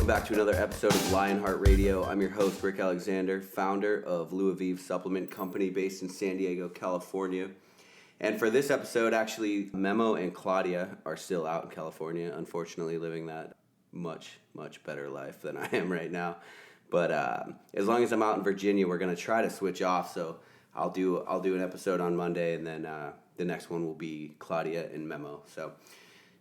Welcome back to another episode of Lionheart Radio. I'm your host, Rick Alexander, founder of Louis Supplement Company based in San Diego, California. And for this episode, actually, Memo and Claudia are still out in California, unfortunately living that much better life than I am right now. But as long as I'm out in Virginia, we're going to try to switch off. So I'll do an episode on Monday, and then the next one will be Claudia and Memo. So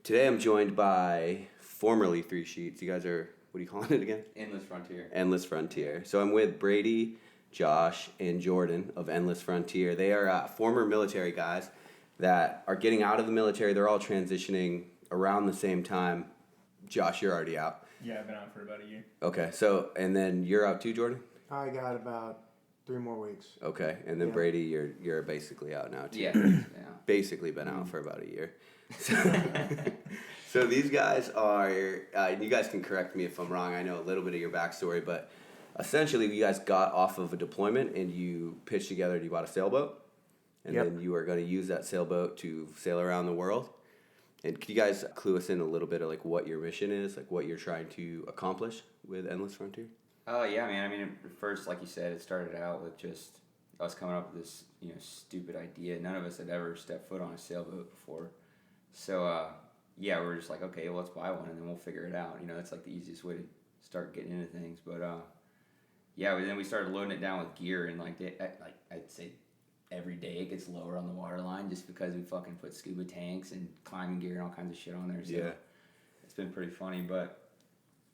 today I'm joined by formerly Three Sheets. You guys are, what are you calling it again? Endless Frontier. So I'm with Brady, Josh, and Jordan of Endless Frontier. They are former military guys that are getting out of the military. They're all transitioning around the same time. Josh, you're already out. Yeah, I've been out for about a year. Okay, so, and then you're out too, Jordan? I got about 3 more weeks. Okay, and then Brady, you're basically out now too. Yeah. Basically been out for about a year. So these guys are, you guys can correct me if I'm wrong, I know a little bit of your backstory, but essentially you guys got off of a deployment and you pitched together and you bought a sailboat, and then you are going to use that sailboat to sail around the world. And could you guys clue us in a little bit of like what your mission is, like what you're trying to accomplish with Endless Frontier? Yeah, man. I mean, first, like you said, it started out with just us coming up with this, stupid idea. None of us had ever stepped foot on a sailboat before. So, we were just like, okay, well, let's buy one and then we'll figure it out. That's like the easiest way to start getting into things. But, then we started loading it down with gear, and I'd say every day it gets lower on the water line just because we fucking put scuba tanks and climbing gear and all kinds of shit on there. So it's been pretty funny. But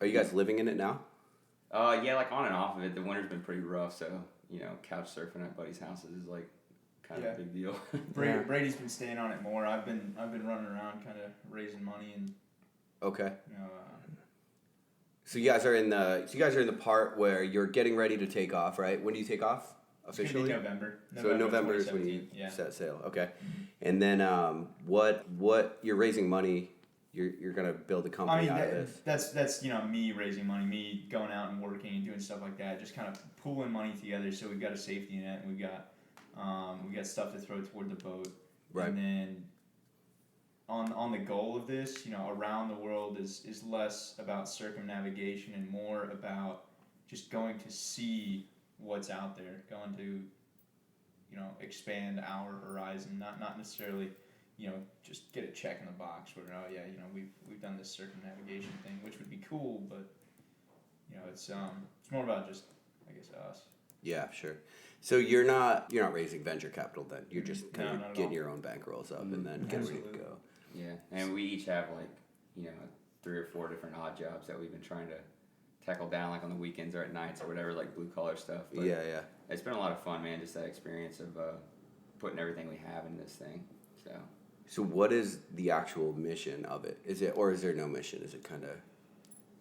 are you guys living in it now? Like on and off of it. The winter's been pretty rough, so couch surfing at buddies' houses is like kind of a big deal. Brady's been staying on it more. I've been running around kind of raising money and. Okay. So you guys are in the part where you're getting ready to take off, right? When do you take off officially? It's gonna be November. So November is when you set sail. Okay. Mm-hmm. And then what you're raising money. You're gonna build a company out of this. That's me raising money, me going out and working and doing stuff like that, just kind of pooling money together. So we've got a safety net, and we got stuff to throw toward the boat, right? And then on the goal of this, around the world is less about circumnavigation and more about just going to see what's out there, going to expand our horizon, not necessarily. Just get a check in the box where, we've done this circumnavigation thing, which would be cool, but, it's more about just, I guess, us. Yeah, sure. So you're not raising venture capital then. You're just kind of getting your own bankrolls up and then getting ready to go. Yeah, and we each have 3 or 4 different odd jobs that we've been trying to tackle down, like on the weekends or at nights or whatever, like blue collar stuff. But yeah. It's been a lot of fun, man, just that experience of putting everything we have in this thing, So what is the actual mission of it? Is there no mission? Is it kind of...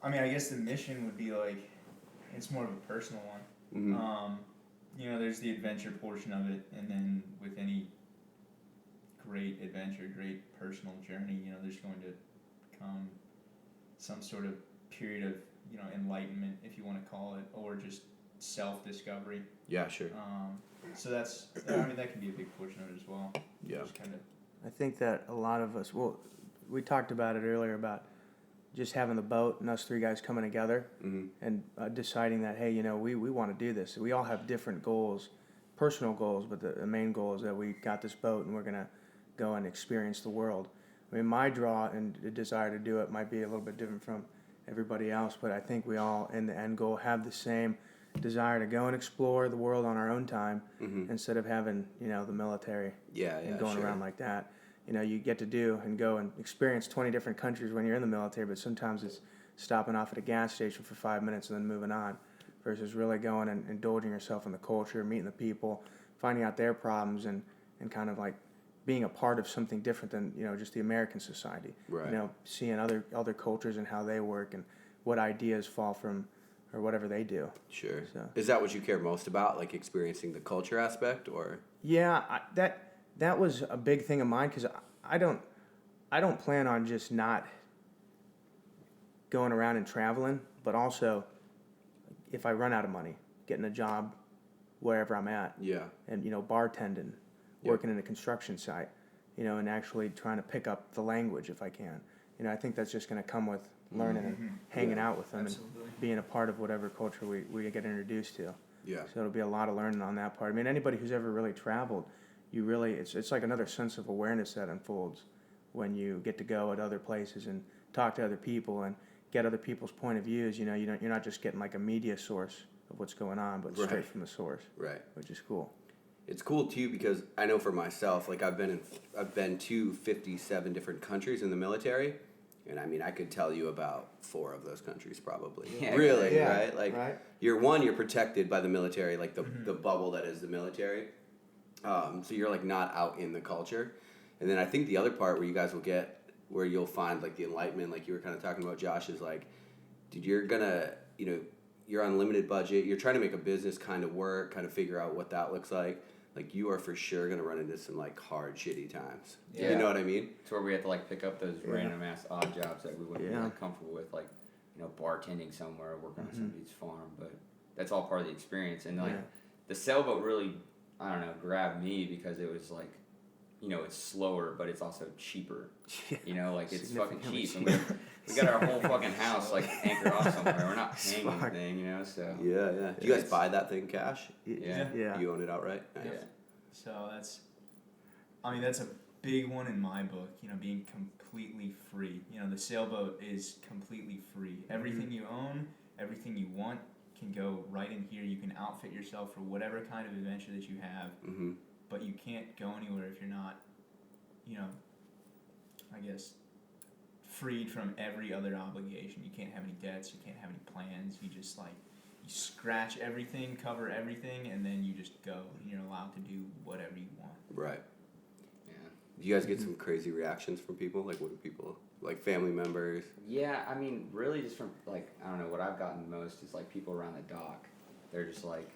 I mean, I guess the mission would be it's more of a personal one. Mm-hmm. There's the adventure portion of it, and then with any great adventure, great personal journey, there's going to come some sort of period of, enlightenment, if you want to call it, or just self-discovery. Yeah, sure. So that can be a big portion of it as well. Yeah. Just kind of... I think that a lot of us, we talked about it earlier about just having the boat and us 3 guys coming together and deciding that, hey, we want to do this. We all have different goals, personal goals, but the main goal is that we got this boat and we're going to go and experience the world. I mean, my draw and the desire to do it might be a little bit different from everybody else, but I think we all, in the end goal, have the same desire to go and explore the world on our own time instead of having, the military and going around like that. You get to do and go and experience 20 different countries when you're in the military, but sometimes it's stopping off at a gas station for 5 minutes and then moving on versus really going and indulging yourself in the culture, meeting the people, finding out their problems and kind of like being a part of something different than, just the American society. Right. Seeing other cultures and how they work and what ideas fall from or whatever they do. Sure. So. Is that what you care most about, like experiencing the culture aspect, or? Yeah, that was a big thing of mine because I don't plan on just not going around and traveling, but also if I run out of money, getting a job wherever I'm at. Yeah. And bartending, working in a construction site, and actually trying to pick up the language if I can. I think that's just going to come with learning and hanging out with them Absolutely. and being a part of whatever culture we get introduced to. Yeah. So it'll be a lot of learning on that part. I mean, anybody who's ever really traveled, it's like another sense of awareness that unfolds when you get to go at other places and talk to other people and get other people's point of views. You're not just getting like a media source of what's going on, but straight from the source. Right. Which is cool. It's cool too because I know for myself, like I've been to 57 different countries in the military, and I mean I could tell you about 4 of those countries probably. Yeah. Really, Yeah. right? Like you're protected by the military, like the bubble that is the military. So you're like not out in the culture, and then I think the other part where you guys will get where you'll find like the enlightenment, like you were kind of talking about, Josh, is like, dude, you're gonna you're on limited budget, you're trying to make a business kind of work, kind of figure out what that looks like. Like you are for sure going to run into some like hard, shitty times. Yeah. You know what I mean? It's where we have to like pick up those random ass odd jobs that we wouldn't be Yeah. like comfortable with, like bartending somewhere, working on somebody's farm. But that's all part of the experience. And like the sailboat really, I don't know, grabbed me because it was like, it's slower, but it's also cheaper. Like it's fucking cheap. And we got our whole fucking house like anchored off somewhere. We're not paying anything, so. Yeah, yeah. Do you guys buy that thing cash? Yeah. You own it outright? Nice. Yeah. So that's a big one in my book, being completely free. The sailboat is completely free. Everything you own, everything you want can go right in here. You can outfit yourself for whatever kind of adventure that you have, but you can't go anywhere if you're not, I guess, freed from every other obligation. You can't have any debts, you can't have any plans. You just like, you scratch everything, cover everything, and then you just go, and you're allowed to do whatever you want. Right. Yeah. Do you guys get some crazy reactions from people? Like, what do people, like family members? Yeah, I mean, really just from, like, I don't know, what I've gotten most is, like, people around the dock. They're just, like,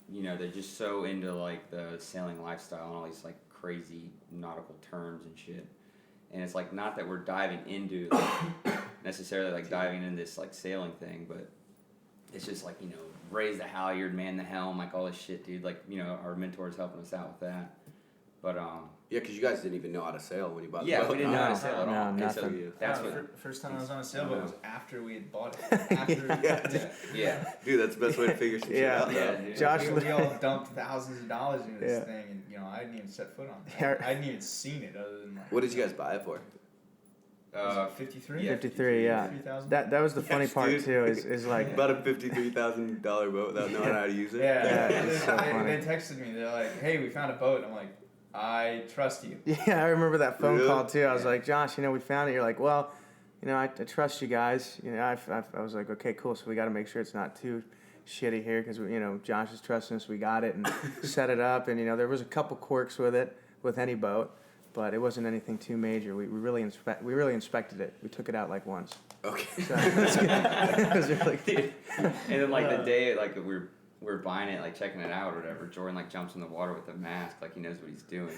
they're just so into, like, the sailing lifestyle and all these, like, crazy nautical terms and shit. And it's, like, not that we're diving into, like, necessarily, like, diving into this, like, sailing thing, but it's just, like, raise the halyard, man the helm, like, all this shit, dude. Like, our mentor's helping us out with that. But, Yeah, because you guys didn't even know how to sail when you bought the yeah, boat. we didn't know how to sail at all. No, And so nothing. that's Yeah, what. first time I was on a sailboat was after we had bought it. After, Yeah. Dude, that's the best way to figure some shit out. Yeah, though. dude. Josh, we all dumped thousands of dollars into this Yeah. thing, and I hadn't even set foot on it. Yeah. I hadn't even seen it other than like. What did you guys buy it for? 53? yeah, 53, yeah. 53,000? That was the funny Yes, part dude. too. Is like About a $53,000 boat without knowing how to use it. Yeah, it's so funny. they texted me. They're like, "Hey, we found a boat." And I'm like, "I trust you." Yeah, I remember that phone Really? call too. I was like, Josh, we found it. You're like, well, I trust you guys. I was like, okay, cool. So we got to make sure it's not too shitty here because Josh is trusting us. We got it and set it up, and there was a couple quirks with it with any boat, but it wasn't anything too major. We really inspected it. We took it out like once. Okay. So it was really Dude. And then like the day like we're buying it, like checking it out or whatever, Jordan like jumps in the water with a mask, like he knows what he's doing.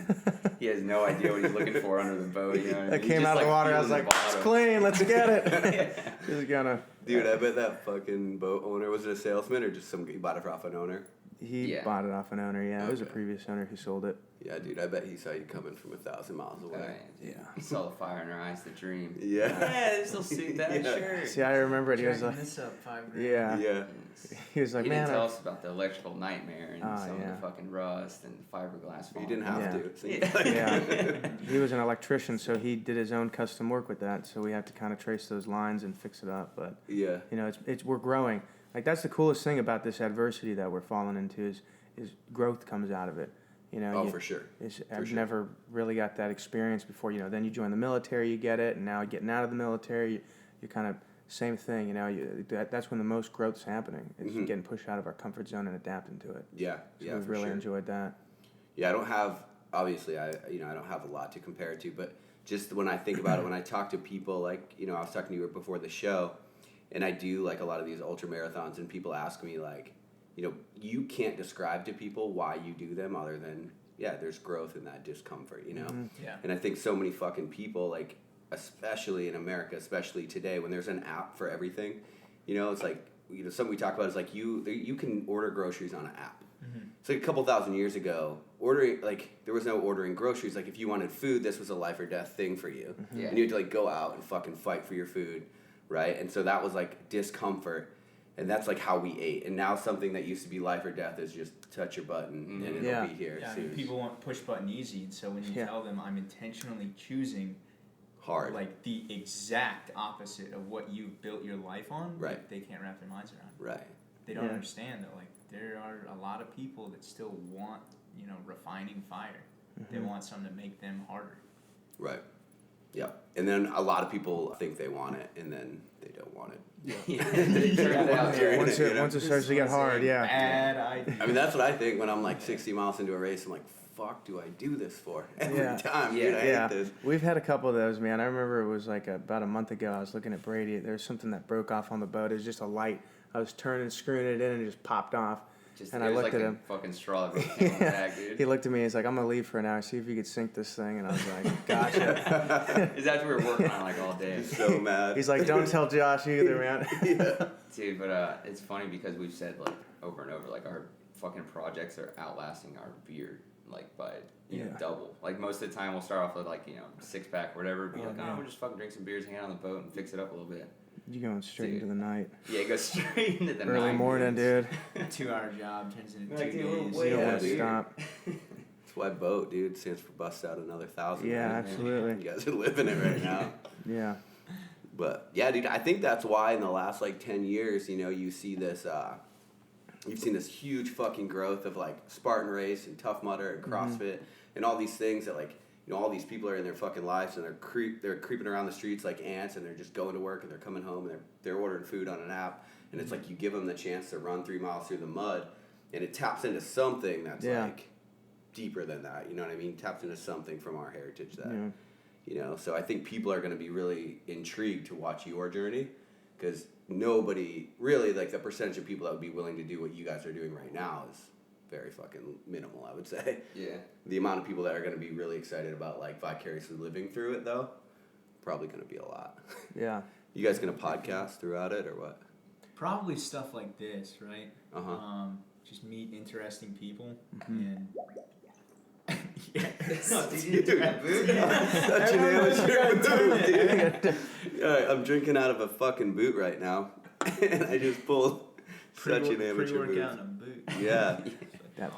He has no idea what he's looking for under the boat. You know what I mean? I He's came just, out of the water. I was feeling like, the it's bottom. clean. Let's get it. Just gonna. Dude, I bet that fucking boat owner, was it a salesman or just somebody who bought it off an owner? He Yeah. bought it off an owner. Yeah, it was a Okay. previous owner who sold it. Yeah, dude, I bet he saw you coming from 1,000 miles Oh, away. yeah, dude. He saw the fire in our eyes, the dream. Yeah. Yeah, this will suit that Yeah. shirt. See, I remember it. He was like, this up $5,000. yeah. Yeah. He was like, He man, didn't tell us about the electrical nightmare and Oh, some of yeah. the fucking rust and fiberglass. You falling didn't down. have Yeah. to. It seems Yeah. like. Yeah. He was an electrician, so he did his own custom work with that. So we had to kind of trace those lines and fix it up. But Yeah. it's we're growing. Like that's the coolest thing about this adversity that we're falling into is growth comes out of it. Oh, for sure. I've sure. never really got that experience before. Then you join the military, you get it, and now getting out of the military, you kind of same thing. That's when the most growth's happening. It's getting pushed out of our comfort zone and adapting to it. Yeah. So Yeah, we've for really sure. enjoyed that. Yeah, I don't have, obviously, I don't have a lot to compare it to, but just when I think about it, when I talk to people, like, I was talking to you before the show, and I do, like, a lot of these ultra marathons, and people ask me, like, you can't describe to people why you do them other than, yeah, there's growth in that discomfort, Yeah. And I think so many fucking people, like, especially in America, especially today, when there's an app for everything, it's like, something we talk about is like you can order groceries on an app. It's like a couple thousand years ago, ordering, like, there was no ordering groceries. Like, if you wanted food, this was a life or death thing for you. Yeah. And you had to, like, go out and fucking fight for your food. right? And so that was like discomfort. And that's like how we ate. And now something that used to be life or death is just touch your button and it'll be here. Yeah, I mean, people want push button easy, and so when you tell them I'm intentionally choosing hard, like the exact opposite of what you've built your life on, right? They can't wrap their minds around. Right. They don't understand that like there are a lot of people that still want, refining fire. They want something to make them harder. Right. Yeah. And then a lot of people think they want it, and then they don't want it. Once it starts to get hard, Bad idea. I mean, that's what I think when I'm like 60 miles into a race. I'm like, fuck, do I do this for every time? Dude, I hate this. We've had a couple of those, man. I remember it was like about a month ago. I was looking at Brady. There's something that broke off on the boat. It was just a light. I was screwing it in, and it just popped off. And I looked at him. Fucking straw that came on the back, dude. He looked at me. He's like, "I'm gonna leave for an hour. See if you could sink this thing." And I was like, "Gotcha." Is that what we were working on like all day? He's so mad. He's like, "Don't tell Josh either, man." Dude, but it's funny because we've said like over and over, like our fucking projects are outlasting our beer like by double. Like most of the time we'll start off with like 6-pack or whatever. Be we'll just fucking drink some beers, hang out on the boat, and fix it up a little bit. You going straight into the night? Yeah, go straight into the night. Early morning, dude. 2-hour job turns into 2 Like, days. You don't want to stop. That's why BOAT, dude, stands for bust out another 1,000. Yeah, right? absolutely. You guys are living it right now. Yeah. But yeah, dude, I think that's why in the last like 10 years, you see this. You've seen this huge fucking growth of like Spartan Race and Tough Mudder and CrossFit and all these things that like. All these people are in their fucking lives and they're creeping around the streets like ants and they're just going to work and they're coming home and they're ordering food on an app and it's like you give them the chance to run 3 miles through the mud and it taps into something that's like deeper than that. You know what I mean? Taps into something from our heritage that, so I think people are going to be really intrigued to watch your journey because nobody really like the percentage of people that would be willing to do what you guys are doing right now is very fucking minimal, I would say. Yeah. The amount of people that are going to be really excited about like vicariously living through it, though, probably going to be a lot. Yeah. You guys going to podcast throughout it or what? Probably stuff like this, right? Just meet interesting people and. Such an amateur boot, dude. Alright, I'm drinking out of a fucking boot right now, and I just pulled such an amateur boot. Pre-workout in a boot. Yeah.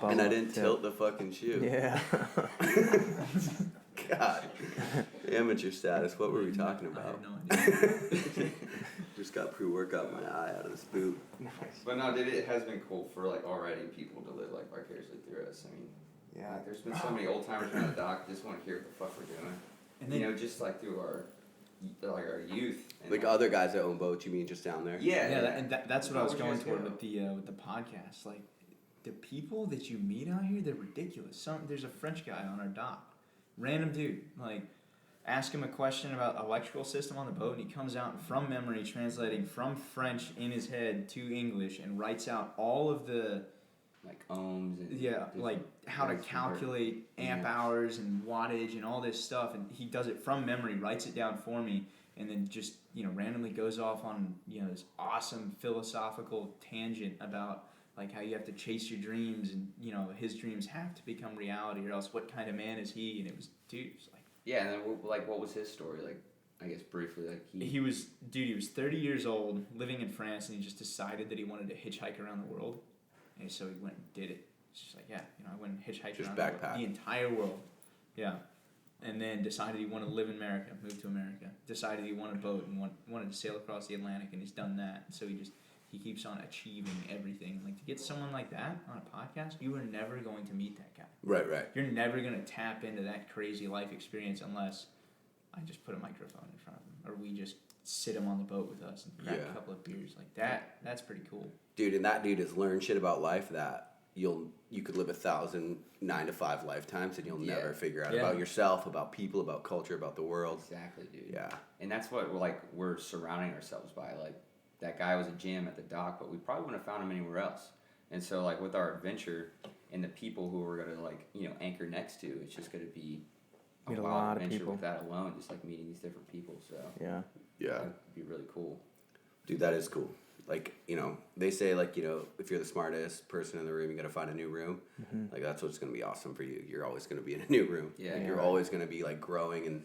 And I didn't tip. tilt the fucking shoe. Yeah. God. Amateur status. What were we talking about? I have no idea. Just got pre-workout in my eye out of this boot. But no, dude, it has been cool for like already people to live like vicariously through us. I mean, like, there's been so many old timers around the dock just want to hear what the fuck we're doing. And then, just like through our youth. And like other guys that own boats, you mean just down there? Yeah, that's what I was going toward with the podcast. Like, the people that you meet out here, they're ridiculous. There's a French guy on our dock, random dude. Like, ask him a question about electrical system on the boat, and he comes out from memory, translating from French in his head to English, and writes out all of the like ohms. And like how to calculate amp hours and wattage and all this stuff, and he does it from memory, writes it down for me, and then just randomly goes off on this awesome philosophical tangent about. Like how you have to chase your dreams, and his dreams have to become reality, or else what kind of man is he? And it was, dude, it was like, yeah. And then like, what was his story? Like, I guess briefly, like he was 30 years old, living in France, and he just decided that he wanted to hitchhike around the world, and so he went and did it. It's just like, I went and hitchhiked just around the entire world, and then decided he wanted to live in America, moved to America, decided he wanted a boat and wanted to sail across the Atlantic, and he's done that. So he keeps on achieving everything. Like, to get someone like that on a podcast, you are never going to meet that guy. Right. You're never going to tap into that crazy life experience unless I just put a microphone in front of him, or we just sit him on the boat with us and crack a couple of beers. Like, that's pretty cool. Dude, and that dude has learned shit about life that you could live 1,000 9-to-5 lifetimes and you'll never figure out about yourself, about people, about culture, about the world. Exactly, dude. Yeah. And that's what we're surrounding ourselves by. Like, that guy was a gym at the dock, but we probably wouldn't have found him anywhere else. And so, like, with our adventure and the people who we're going to, anchor next to, it's just going to be Meet a wild lot of adventure people. with that alone, just, like, meeting these different people. So, Yeah. That'd be really cool. Dude, that is cool. Like, they say, like, if you're the smartest person in the room, you got to find a new room. Like, that's what's going to be awesome for you. You're always going to be in a new room. Yeah. Like, you're always going to be, like, growing and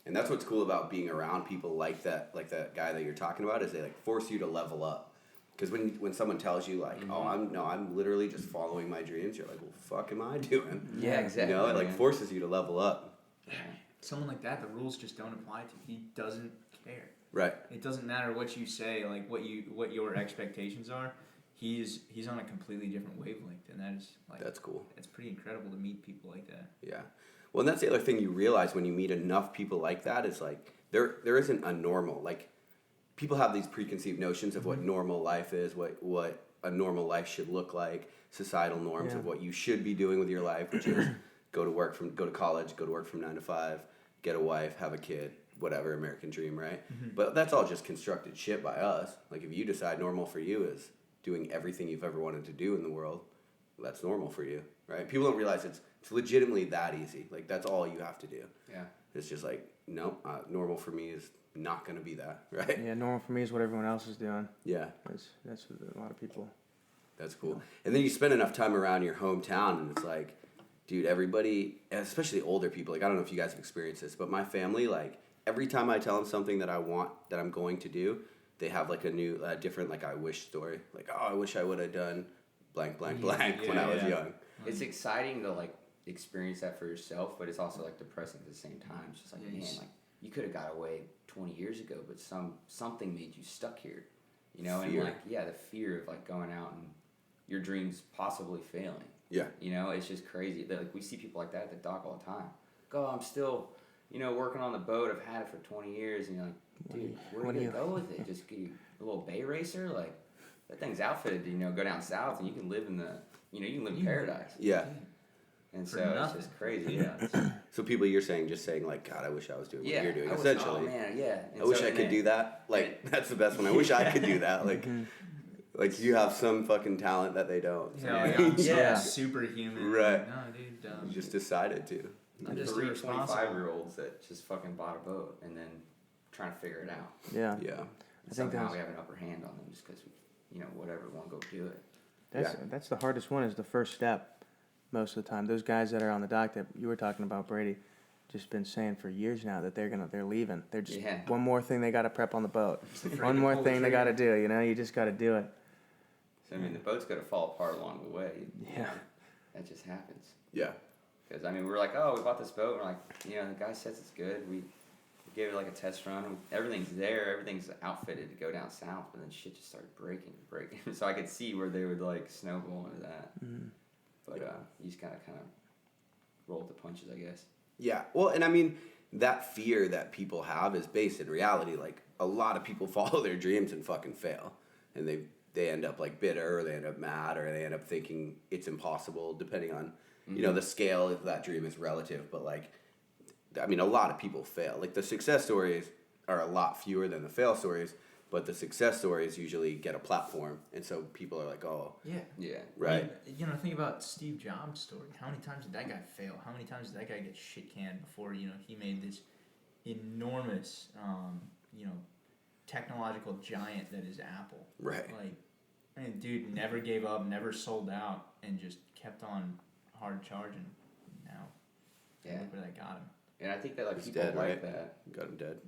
And that's what's cool about being around people like that guy that you're talking about, is they like force you to level up. Because when someone tells you like, oh, I'm literally just following my dreams, you're like, well, fuck am I doing? Yeah, exactly. You know, it like forces you to level up. Someone like that, the rules just don't apply to. He doesn't care. Right. It doesn't matter what you say, like what your expectations are. He's on a completely different wavelength, and that is like, that's cool. It's pretty incredible to meet people like that. Yeah. Well, and that's the other thing you realize when you meet enough people like that, is like there isn't a normal, like, people have these preconceived notions of what normal life is, what a normal life should look like, societal norms of what you should be doing with your life, which is go to college, go to work from 9 to 5, get a wife, have a kid, whatever, American dream, right? But that's all just constructed shit by us. Like, if you decide normal for you is doing everything you've ever wanted to do in the world, that's normal for you, right? People don't realize it's legitimately that easy. Like, that's all you have to do. Yeah. It's just like, no, normal for me is not going to be that, right? Yeah, normal for me is what everyone else is doing. Yeah. That's what a lot of people. That's cool. And then you spend enough time around your hometown, and it's like, dude, everybody, especially older people, like, I don't know if you guys have experienced this, but my family, like, every time I tell them something that I want, that I'm going to do, they have like a new, different, like, I wish story. Like, oh, I wish I would have done blank, blank, blank when I was young. It's exciting to like experience that for yourself, but it's also like depressing at the same time. It's just like, man, like, you could have got away 20 years ago, but something made you stuck here, you know? Fear. And like, yeah, the fear of like going out and your dreams possibly failing. Yeah. You know, it's just crazy. Like, we see people like that at the dock all the time. Go, I'm still, you know, working on the boat. I've had it for 20 years. And you're like, dude, where do you go with it? Just get you a little bay racer? Like, that thing's outfitted to, you know, go down south and you can live in the, you know, you can live in paradise. Yeah. And so it's just crazy, yeah. So people, you're just saying like, God, I wish I was doing what you're doing, I wish, essentially. Oh man, yeah. And I wish I could do that. Like, that's the best one. I wish I could do that. Like, like you have some fucking talent that they don't. So. Yeah, superhuman. Right. No, dude. You just decided to. I'm just 3 irresponsible. 25-year-olds that just fucking bought a boat and then trying to figure it out. Yeah. Yeah. And somehow we have an upper hand on them just because we, you know, whatever, want to go do it. That's the hardest one, is the first step. Most of the time, those guys that are on the dock that you were talking about, Brady, just been saying for years now that they're leaving. They're just one more thing they got to prep on the boat. One more thing they got to do. You know, you just got to do it. So I mean, the boat's going to fall apart along the way. Yeah. That just happens. Yeah. Because I mean, we're like, oh, we bought this boat. And we're like, you know, the guy says it's good. We gave it like a test run. Everything's there. Everything's outfitted to go down south. But then shit just started breaking. So I could see where they would like snowball into that. Mm-hmm. But you just kind of roll with the punches, I guess. Yeah. Well, and I mean, that fear that people have is based in reality. Like, a lot of people follow their dreams and fucking fail. And they end up like bitter, or they end up mad, or they end up thinking it's impossible, depending on, you know, the scale of that dream is relative. But like, I mean, a lot of people fail. Like, the success stories are a lot fewer than the fail stories. But the success stories usually get a platform, and so people are like, "Oh, yeah, right." I mean, you know, think about Steve Jobs' story. How many times did that guy fail? How many times did that guy get shit canned before, you know, he made this enormous, you know, technological giant that is Apple? Right. Like, I mean, dude never gave up, never sold out, and just kept on hard charging. Now, look where that got him. And I think that like He's people dead, like right? that. Got him dead.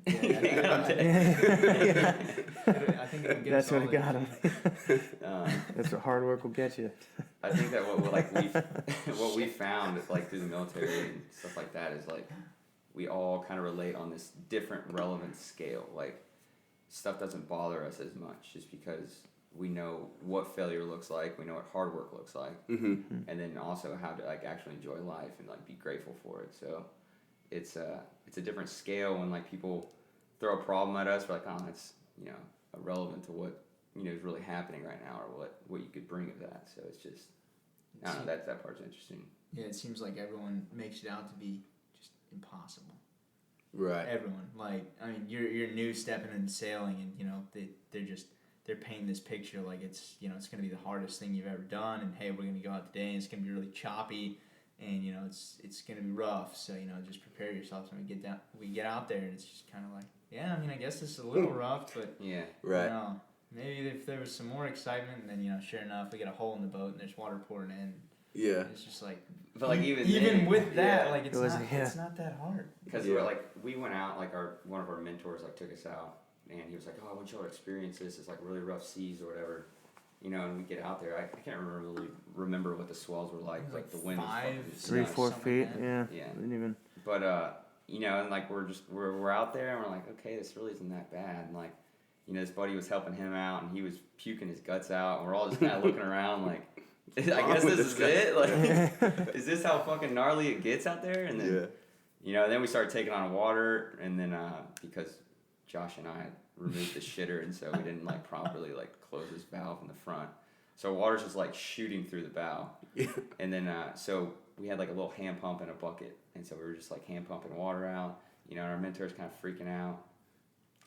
I think it'll get That's us what all got there. him. That's what hard work will get you. I think that what we found like through the military and stuff like that is like we all kind of relate on this different relevance scale. Like, stuff doesn't bother us as much just because we know what failure looks like, we know what hard work looks like, and then also how to like actually enjoy life and like be grateful for it. So it's a different scale when like people throw a problem at us. We're like, oh, that's, you know, irrelevant to what, you know, is really happening right now, or what you could bring of that. So it's just, I don't know, that part's interesting. Yeah, it seems like everyone makes it out to be just impossible. Right. Everyone, like, I mean, you're new stepping into sailing, and you know they're painting this picture like it's, you know, it's gonna be the hardest thing you've ever done, and hey, we're gonna go out today and it's gonna be really choppy, and you know it's gonna be rough. So you know, just prepare yourself. So we get out there, and it's just kind of like, yeah, I mean, I guess this is a little rough, but Yeah. Right. You know, maybe if there was some more excitement, and then, you know, sure enough, we get a hole in the boat and there's water pouring in. Yeah. It's just like, But like even then, with that, yeah. like it's not that hard. Because Yeah. we went out, like one of our mentors like took us out, and he was like, oh, I want y'all to experience this. It's like really rough seas or whatever, and we get out there. I can't really remember what the swells were like. Like the wind was fucking 3-4 feet. like Yeah. Yeah. Didn't even. But and like we're out there and we're like, okay, this really isn't that bad. And like, this buddy was helping him out and he was puking his guts out, and we're all just kind of looking around like, I guess this is it. Like, is this how fucking gnarly it gets out there? And then, then we started taking on water, and then because Josh and I had removed the shitter, and so we didn't like properly like close this valve in the front, so water's just like shooting through the bow. And then so we had like a little hand pump and a bucket, and so we were just like hand pumping water out. And our mentor's kind of freaking out,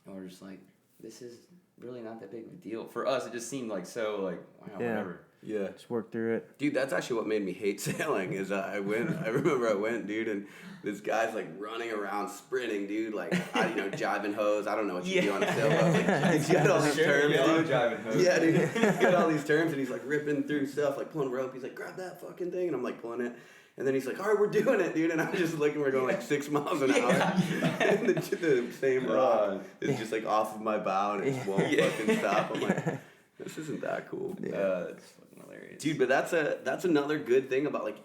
and we're just like, this is really not that big of a deal for us. It just seemed like so like wow, whatever. Yeah. Just work through it. Dude, that's actually what made me hate sailing is I remember I went, dude, and this guy's like running around sprinting, dude, like, jiving hose. I don't know what you do on a sailboat. Like, he's got all these terms, dude. Jiving hose. Yeah, dude. He's got all these terms, and he's like ripping through stuff, like pulling rope. He's like, grab that fucking thing. And I'm like pulling it. And then he's like, all right, we're doing it, dude. And I'm just looking, we're going like 6 miles an hour. And the same rock is just like off of my bow, and it just won't fucking stop. I'm like, this isn't that cool. It's fucking hilarious. Dude, but that's another good thing about like,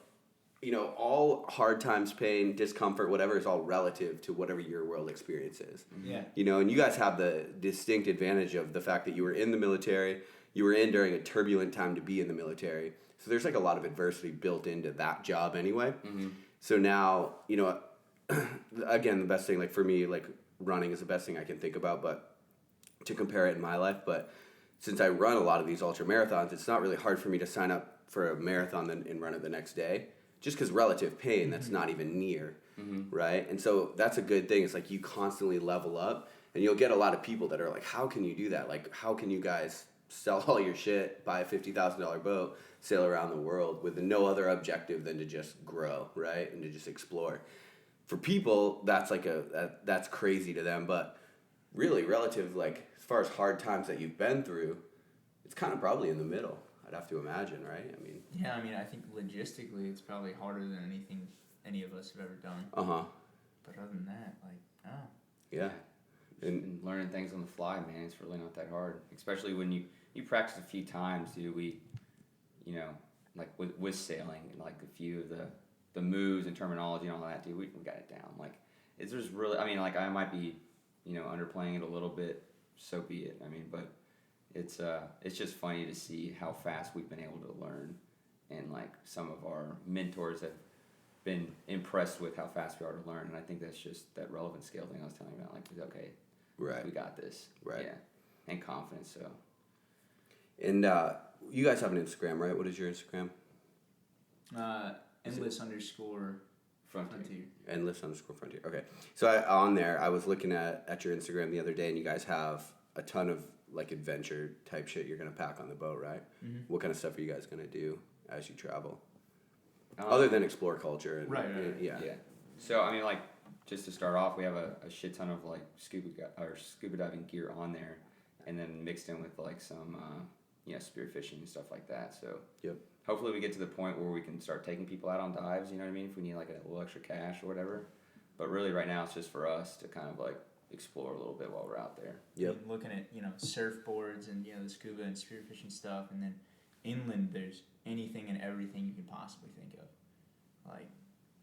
all hard times, pain, discomfort, whatever is all relative to whatever your world experience is. Yeah. And you guys have the distinct advantage of the fact that you were in the military, you were in during a turbulent time to be in the military. So there's like a lot of adversity built into that job anyway. Mm-hmm. So now, again, the best thing, like for me, like running is the best thing I can think about, but to compare it in my life. But since I run a lot of these ultra marathons, it's not really hard for me to sign up for a marathon and run it the next day, just because relative pain, that's not even near, right? And so that's a good thing. It's like you constantly level up, and you'll get a lot of people that are like, how can you do that? Like, how can you guys sell all your shit, buy a $50,000 boat, sail around the world with no other objective than to just grow, right? And to just explore. For people, that's like that's crazy to them, but really relative, like as far as hard times that you've been through, it's kind of probably in the middle, I'd have to imagine, right? I mean, yeah, I think logistically it's probably harder than anything any of us have ever done. Uh-huh. But other than that, like, oh. Yeah. And learning things on the fly, man, it's really not that hard. Especially when you practice a few times, dude. We, like with sailing and like a few of the moves and terminology and all that, dude, we got it down. Like, it's just really, like I might be, underplaying it a little bit, so be it. But it's just funny to see how fast we've been able to learn, and like some of our mentors have been impressed with how fast we are to learn. And I think that's just that relevant scale thing I was telling you about. Like, okay, right, we got this, right, yeah, and confidence. So, and you guys have an Instagram, right? What is your Instagram? Endless_frontier. Endless_frontier. Okay. So on there, I was looking at your Instagram the other day, and you guys have a ton of like adventure type shit you're gonna pack on the boat, right? Mm-hmm. What kind of stuff are you guys gonna do as you travel, other than explore culture? And, right. Yeah. So like just to start off, we have a shit ton of like scuba diving gear on there, and then mixed in with like some spearfishing and stuff like that. So yep. Hopefully we get to the point where we can start taking people out on dives, you know what I mean? If we need like a little extra cash or whatever. But really right now it's just for us to kind of like explore a little bit while we're out there. Yep. Looking at, surfboards and, the scuba and spearfishing stuff. And then inland, there's anything and everything you can possibly think of. Like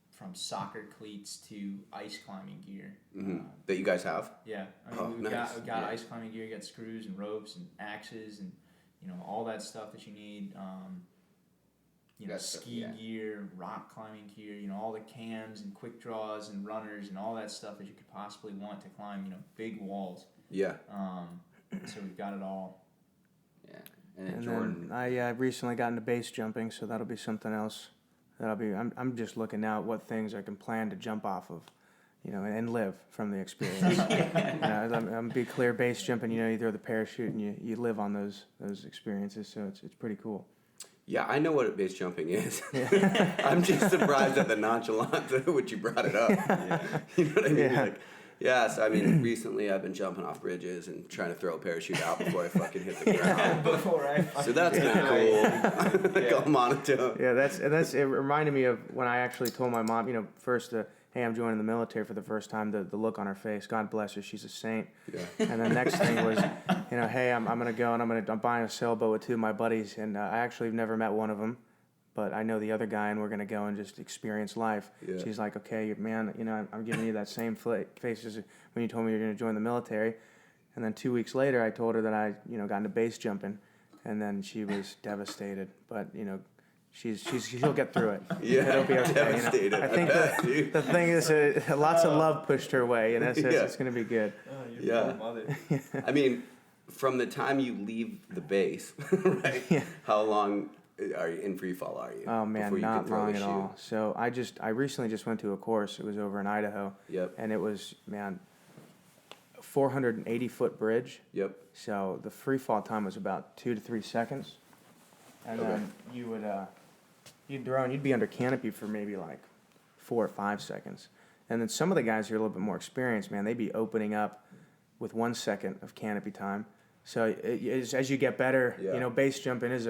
from soccer cleats to ice climbing gear. Mm-hmm. That you guys have? Yeah. We've got ice climbing gear, you got screws and ropes and axes and, all that stuff that you need. Ski gear, rock climbing gear, all the cams and quick draws and runners and all that stuff that you could possibly want to climb, big walls. Yeah. So we've got it all. Yeah. And then Jordan. I've recently gotten to base jumping, so that'll be something else. I'm just looking now at what things I can plan to jump off of, and live from the experience. I'm be clear, base jumping, you throw the parachute and you live on those experiences, so it's pretty cool. Yeah, I know what base jumping is. I'm just surprised at the nonchalance with which you brought it up. Yeah. You know what I mean? Yeah. Like, Yeah, so I mean, recently I've been jumping off bridges and trying to throw a parachute out before I fucking hit the ground. Before I So that's been cool. Go monotone. Yeah, it reminded me of when I actually told my mom, first, hey, I'm joining the military for the first time, the look on her face, God bless her, she's a saint. Yeah. And the next thing was, hey, I'm going to go and I'm buying a sailboat with two of my buddies, and I actually have never met one of them, but I know the other guy, and we're going to go and just experience life. Yeah. She's like, okay, man, I'm giving you that same face as when you told me you're going to join the military. And then 2 weeks later, I told her that I, got into base jumping, and then she was devastated. But, she'll get through it. Yeah, it'll be okay. devastated. I think the thing is, lots of love pushed her way, and it's going to be good. Oh, you're a mother. I mean, from the time you leave the base, right? Yeah. How long are you in free fall? Are you? Oh man, before you not can throw long the at chute? all. So I recently just went to a course. It was over in Idaho. Yep. And it was 480-foot bridge. Yep. So the free fall time was about 2 to 3 seconds, and Okay. then you would you'd be under canopy for maybe like 4 or 5 seconds, and then some of the guys who are a little bit more experienced, man, they'd be opening up with 1 second of canopy time. So as you get better, Yeah. base jumping is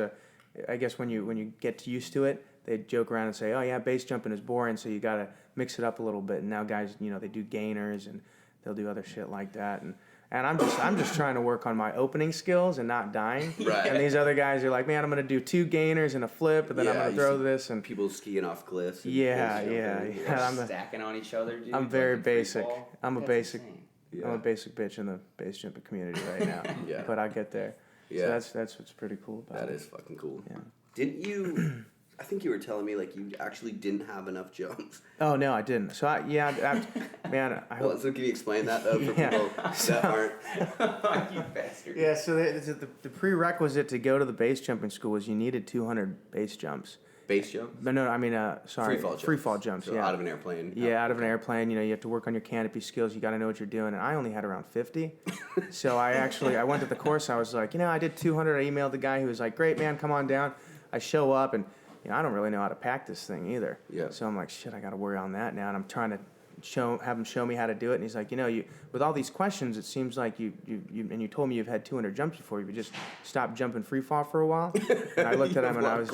I guess when you get used to it, they joke around and say, oh yeah, base jumping is boring, so you got to mix it up a little bit. And now guys, they do gainers and they'll do other shit like that. And I'm just trying to work on my opening skills and not dying. Right. And these other guys are like, man, I'm going to do 2 gainers and a flip, and then I'm Yeah, going to you throw see this. And people skiing off cliffs. And Yeah, base yeah, jumping. yeah. I'm Stacking on each other, dude. I'm like very in free basic. fall. I'm a That's basic. insane. Yeah. I'm a basic bitch in the base jumping community right now. Yeah. But I'll get there. Yeah. So that's what's pretty cool about That it. is fucking cool. Yeah. Didn't you? I think you were telling me like you actually didn't have enough jumps. Oh no, I didn't. So man, I Well, hope. so can you explain that though for Yeah. people that aren't? You bastard. Yeah, so the prerequisite to go to the base jumping school was you needed 200 base jumps. Base jumps? But no, I mean, sorry, Free fall jumps. So yeah. out of an airplane. Yeah, out of an airplane. You have to work on your canopy skills. You got to know what you're doing. And I only had around 50. So I went to the course. I was like, I did 200. I emailed the guy who was like, great, man, come on down. I show up, and I don't really know how to pack this thing either. Yeah. So I'm like, shit, I got to worry on that now. And I'm trying to have him show me how to do it. And he's like, you with all these questions, it seems like you and you told me you've had 200 jumps before. You just stopped jumping free fall for a while. And I looked at him and I was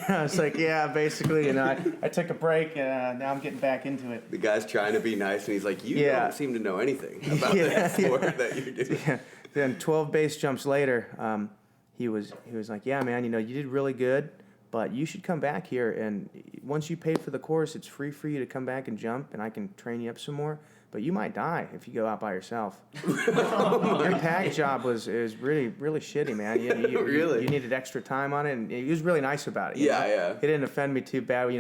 I was like, yeah, basically, I took a break and now I'm getting back into it. The guy's trying to be nice, and he's like, you Yeah. don't seem to know anything about Yeah, that sport that you're doing. Yeah. Then 12 base jumps later, he was like, yeah, man, you did really good, but you should come back here, and once you pay for the course, it's free for you to come back and jump, and I can train you up some more. But you might die if you go out by yourself. Your pack job is really, really shitty, man. Really? You needed extra time on it, and he was really nice about it. Yeah, yeah. He didn't offend me too bad. We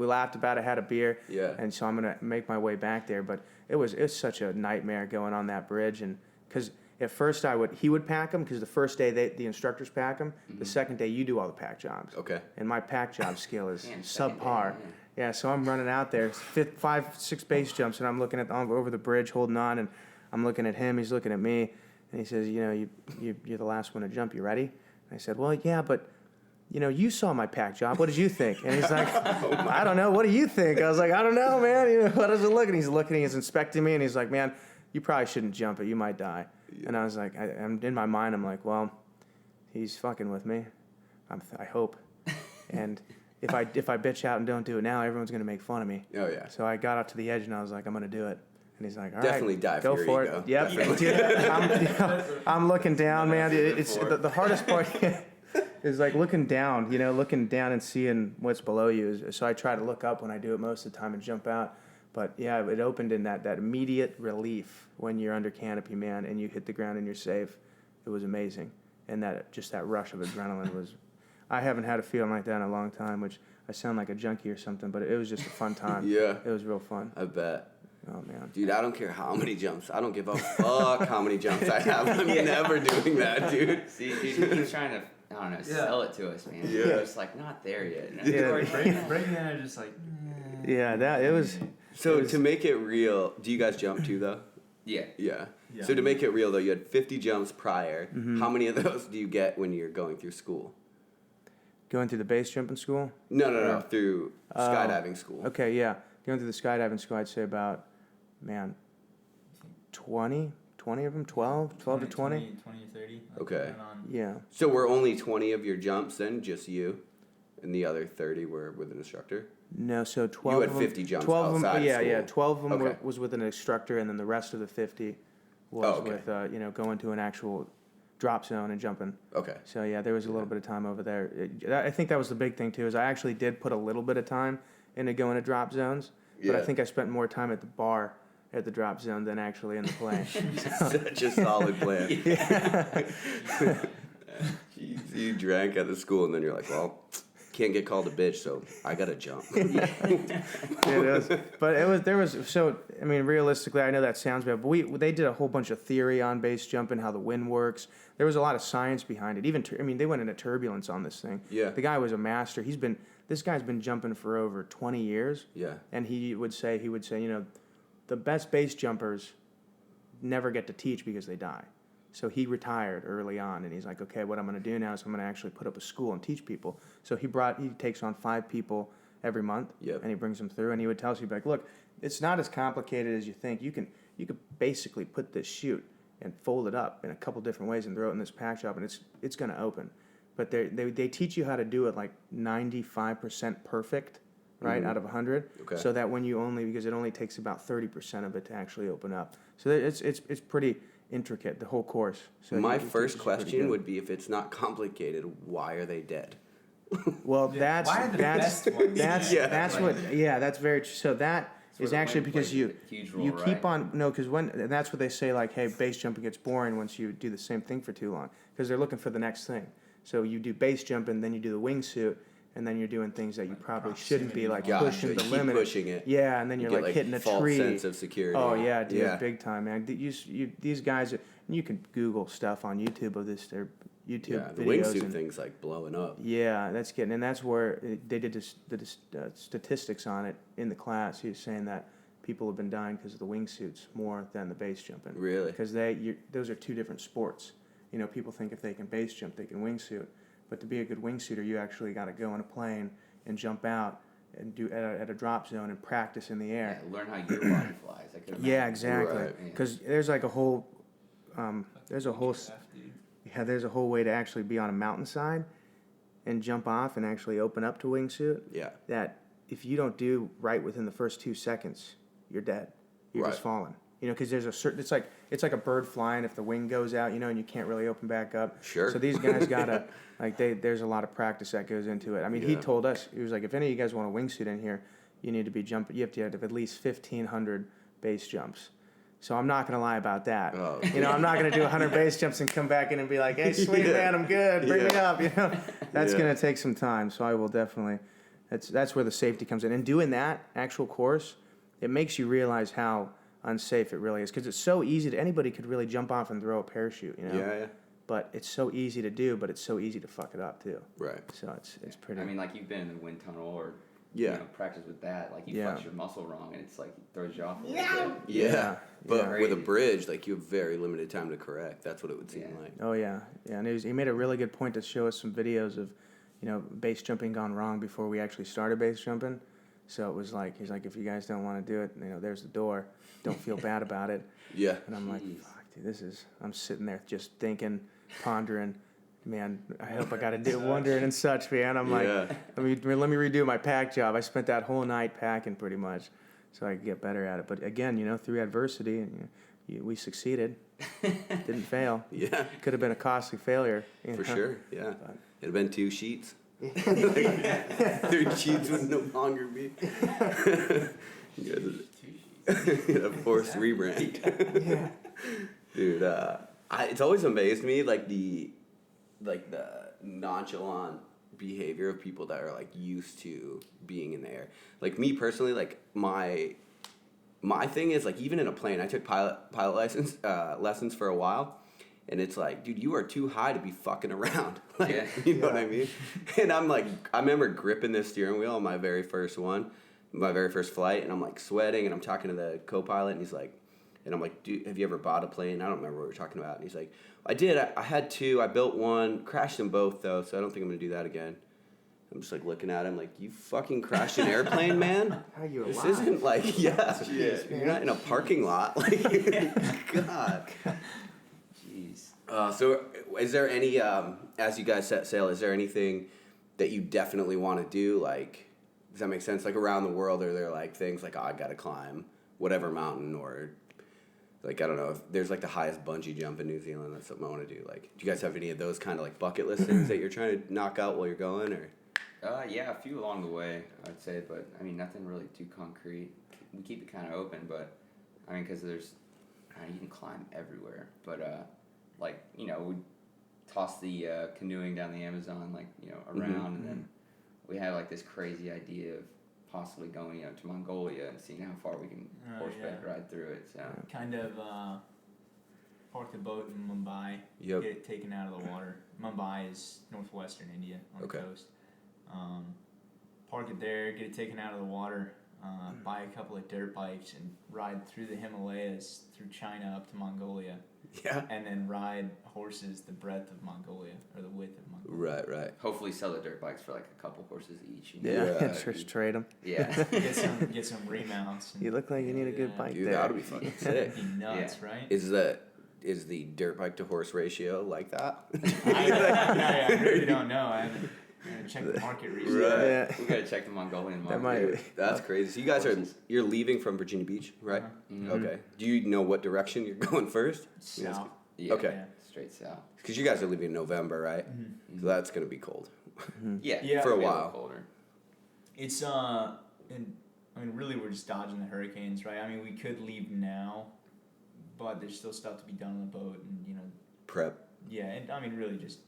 laughed about it, had a beer. Yeah. And so I'm gonna make my way back there. But it's such a nightmare going on that bridge, and because at first he would pack them, because the first day the instructors pack them. The second day you do all the pack jobs. Okay. And my pack job skill is Man, second subpar. day, Yeah, so I'm running out there, 5, 6 base jumps, and I'm looking at over the bridge, holding on, and I'm looking at him. He's looking at me, and he says, you're the last one to jump. You ready? And I said, well, yeah, but you saw my pack job. What did you think? And he's like, I don't know. What do you think? I was like, I don't know, man. What does it look? And he's looking, he's inspecting me, and he's like, man, you probably shouldn't jump it. You might die. Yeah. And I was like, I'm in my mind, I'm like, well, he's fucking with me. I hope. And if I bitch out and don't do it now, everyone's gonna make fun of me. Oh yeah. So I got up to the edge and I was like, I'm gonna do it. And he's like, all Definitely right, die go for for your it. ego. Yep. Dude, I'm looking down, man. It's the hardest part is like looking down. Looking down and seeing what's below you. So I try to look up when I do it most of the time and jump out. But yeah, it opened in that immediate relief when you're under canopy, man, and you hit the ground and you're safe. It was amazing, and that rush of adrenaline was. I haven't had a feeling like that in a long time, which I sound like a junkie or something, but it was just a fun time. Yeah. It was real fun. I bet. Oh, man. Dude, I don't care how many jumps. I don't give a fuck how many jumps I have. I'm never doing that, dude. See, dude, he keeps trying to, I don't know, sell it to us, man. Yeah. We're just like, not there yet. And Yeah. like, Brady and I are just like, Yeah, it was. So to make it real, do you guys jump too, though? yeah. Yeah. Yeah. So to make it real, though, you had 50 jumps prior. Mm-hmm. How many of those do you get when you're going through school? Going through the base jumping school? No. Through skydiving school. Okay, yeah. Going through the skydiving school, I'd say about, man, 20 of them, 12 to 20. 20 to 30. Okay. depending on- Yeah. So were only 20 of your jumps then just you, and the other 30 were with an instructor? No, so 12 You had of them, 50 jumps 12 of them, outside of yeah, school. 12 of them Okay. was with an instructor, and then the rest of the 50 was Oh, okay. with, going to an actual drop zone and jumping. Okay. So yeah, there was a little bit of time over there. I think that was the big thing too, is I actually did put a little bit of time into going to drop zones, but I Yeah. think I spent more time at the bar at the drop zone than actually in the plane. Such a solid plan. You drank at the school, and then you're like, well, can't get called a bitch, so I gotta jump. Realistically, I know that sounds bad, but they did a whole bunch of theory on base jumping, how the wind works. There was a lot of science behind it. They went into turbulence on this thing. Yeah. The guy was a master. This guy's been jumping for over 20 years. Yeah. And he would say, the best base jumpers never get to teach because they die. So he retired early on, and he's like, okay, what I'm going to do now is I'm going to actually put up a school and teach people. So he takes on 5 people every month, Yep. and he brings them through, and he would tell us, he'd be like, look, it's not as complicated as you think. You could basically put this chute and fold it up in a couple different ways and throw it in this pack shop, and it's going to open. But they teach you how to do it like 95% perfect, right, out of 100. Okay. So that because it only takes about 30% of it to actually open up. So it's pretty intricate, the whole course. So My it first teaches you pretty question good. would be, if it's not complicated, why are they dead? Well, Yeah, why are the best ones that's dead? that's Like- what that's very true. So that where is the actually wind because plays you a huge role, you keep right? on because and that's what they say, like, hey, base jumping gets boring once you do the same thing for too long, because they're looking for the next thing. So you do base jumping, then you do the wingsuit, and then you're doing things that you probably shouldn't be, like Gotcha. pushing the Keep limit. pushing it. Yeah, and then you're You get, like hitting a false tree. sense of security. Oh yeah, dude, Yeah. big time, man. These guys, you can Google stuff on YouTube of this. Their YouTube Yeah, the videos. wingsuit and, thing's like blowing up. yeah, that's where they did the statistics on it in the class. He was saying that people have been dying because of the wingsuits more than the base jumping. Really? Because those are two different sports. People think if they can base jump, they can wingsuit. But to be a good wingsuiter, you actually got to go in a plane and jump out and do at a drop zone and practice in the air. Yeah, learn how your body flies. I could Yeah, imagine. exactly. Right. Because there's like a whole, there's a whole way to actually be on a mountainside and jump off and actually open up to wingsuit. Yeah. That if you don't do right within the first 2 seconds, you're dead. You're just Right. falling. Because there's a certain. It's like a bird flying if the wing goes out, and you can't really open back up. Sure. So these guys gotta there's a lot of practice that goes into it. I mean, he Yeah. told us, he was like, if any of you guys want a wingsuit in here, you need to be jumping. You have to have at least 1,500 base jumps. So I'm not gonna lie about that. Oh. I'm not gonna do 100 base jumps and come back in and be like, hey, sweet Yeah. man, I'm good. Bring me Yeah. up. That's Yeah. gonna take some time. So I will definitely. That's where the safety comes in. And doing that actual course, it makes you realize how unsafe it really is, because it's so easy anybody could really jump off and throw a parachute. Yeah. But it's so easy to do, but it's so easy to fuck it up too. Right. So it's pretty. I mean, like, you've been in the wind tunnel or Yeah. practice with that. Like, you Yeah. flex your muscle wrong, and it's like it throws you off a little bit. Yeah. But Yeah. with a bridge, like, you have very limited time to correct. That's what it would seem Yeah. like. Oh yeah, and he made a really good point to show us some videos of, base jumping gone wrong before we actually started base jumping. So it was like, he's like, if you guys don't want to do it, there's the door. Don't feel bad about it. Yeah. And I'm like, Jeez. fuck, dude, I'm sitting there just thinking, pondering, man, I hope I got to do wondering and such, man. I'm like, Yeah. let me redo my pack job. I spent that whole night packing pretty much, so I could get better at it. But again, through adversity, we succeeded. Didn't fail. Yeah. Could have been a costly failure. For sure. Yeah. It'd have been 2 sheets. 3 sheets would no longer be. You guys a forced rebrand. Yeah. Dude, it's always amazed me, the nonchalant behavior of people that are used to being in the air. Like me personally, my thing is, even in a plane, I took pilot license lessons for a while. And it's like, dude, you are too high to be fucking around. Yeah. You know what I mean? And I'm like, I remember gripping this steering wheel on my very first flight, and I'm sweating, and I'm talking to the co-pilot, and he's like, and I'm like, dude, have you ever bought a plane? I don't remember what we were talking about. And he's like, I did. I had 2. I built one, crashed them both though, so I don't think I'm gonna do that again. I'm just like looking at him like, you fucking crashed an airplane, man. How are you This alive? isn't like, you're not in a parking lot. Like, God. Jeez. So is there any, as you guys set sail, is there anything that you definitely want to do? Like, does that make sense? Like around the world, are there like things like, oh, I got to climb whatever mountain, or like, I don't know, if there's like the highest bungee jump in New Zealand, that's something I want to do. Like, do you guys have any of those kind of like bucket list things that you're trying to knock out while you're going, or? Yeah, a few along the way, I'd say, but I mean, nothing really too concrete. We keep it kind of open, but I mean, because there's, you can climb everywhere, but like, you know, we toss the canoeing down the Amazon, like, you know, around, and then we had like this crazy idea of possibly going, you know, to Mongolia and seeing how far we can horseback ride through it. So Kind of park the boat in Mumbai, Yep. get it taken out of the water. Mumbai is northwestern India on the coast. Park it there, get it taken out of the water, buy a couple of dirt bikes and ride through the Himalayas, through China up to Mongolia. Yeah. And then ride horses the breadth of Mongolia, or the width of Mongolia. Right. hopefully sell the dirt bikes for like a couple horses each. You Yeah, know? just trade them. Yeah. Get some remounts. And You look like you need a good bike Dude, there. that would be fucking sick. That'd be nuts, right? Is the dirt bike to horse ratio like that? I really don't know. I haven't checked the market recently. Right. Yeah. We gotta check the Mongolian That market. might- That's crazy. So you guys you're leaving from Virginia Beach, right? Mhm. Okay. Do you know what direction you're going first? South. Yeah. Okay. Yeah. Straight south. Because you guys are leaving in November, right? So that's gonna be cold. Yeah. Yeah. For a it'll be while. little colder. It's and I mean, really, we're just dodging the hurricanes, right? I mean, we could leave now, but there's still stuff to be done on the boat, and Prep. yeah, and I mean, really just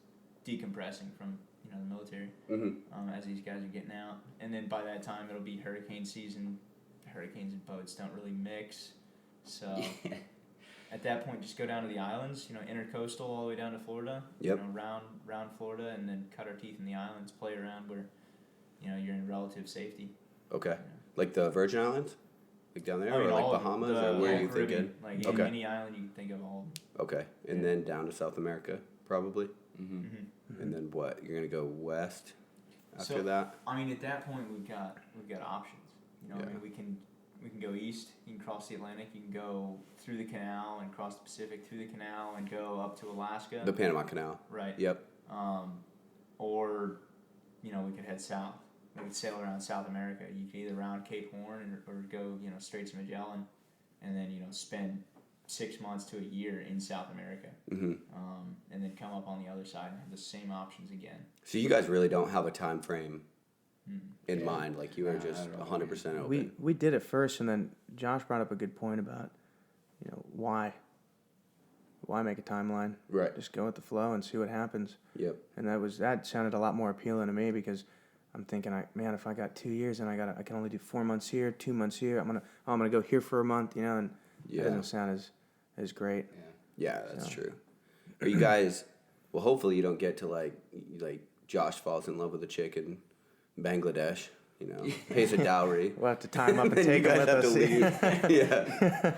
decompressing from the military as these guys are getting out, and then by that time it'll be hurricane season. Hurricanes and boats don't really mix, so Yeah. at that point, just go down to the islands, intercoastal all the way down to Florida. Yep. Round Florida, and then cut our teeth in the islands, play around where, you're in relative safety. Okay. Like the Virgin Islands? Like down there? I mean, Or like all of Bahamas? the Or where are whole you Caribbean, thinking? Like Okay. any island you can think of, all. Okay. And Yeah. then down to South America, probably. Mm-hmm. And then what? You're gonna go west after So- that? I mean, at that point, we've got options. I Yeah. mean, we can go east. You can cross the Atlantic. You can go through the canal and cross the Pacific through the canal and go up to Alaska. The Panama Canal. Right. Yep. Or, we could head south. We could sail around South America. You could either round Cape Horn or go, straight to Magellan, and then, spend 6 months to a year in South America. Mm-hmm. And then come up on the other side and have the same options again. So you guys really don't have a time frame in Yeah. mind. Like you are No, just not at all. 100% open. We did it first, and then Josh brought up a good point about, why make a timeline? Right. Just go with the flow and see what happens. Yep. And that sounded a lot more appealing to me, because I'm thinking, man, if I got 2 years and I can only do 4 months here, 2 months here, I'm gonna go here for a month, and Yeah. it doesn't sound as great. Yeah, that's So. true. Are you guys? Well, hopefully you don't get to like Josh falls in love with a chick in Bangladesh. Pays a dowry. We'll have to time up and Then take you it guys with have us. to leave. Yeah.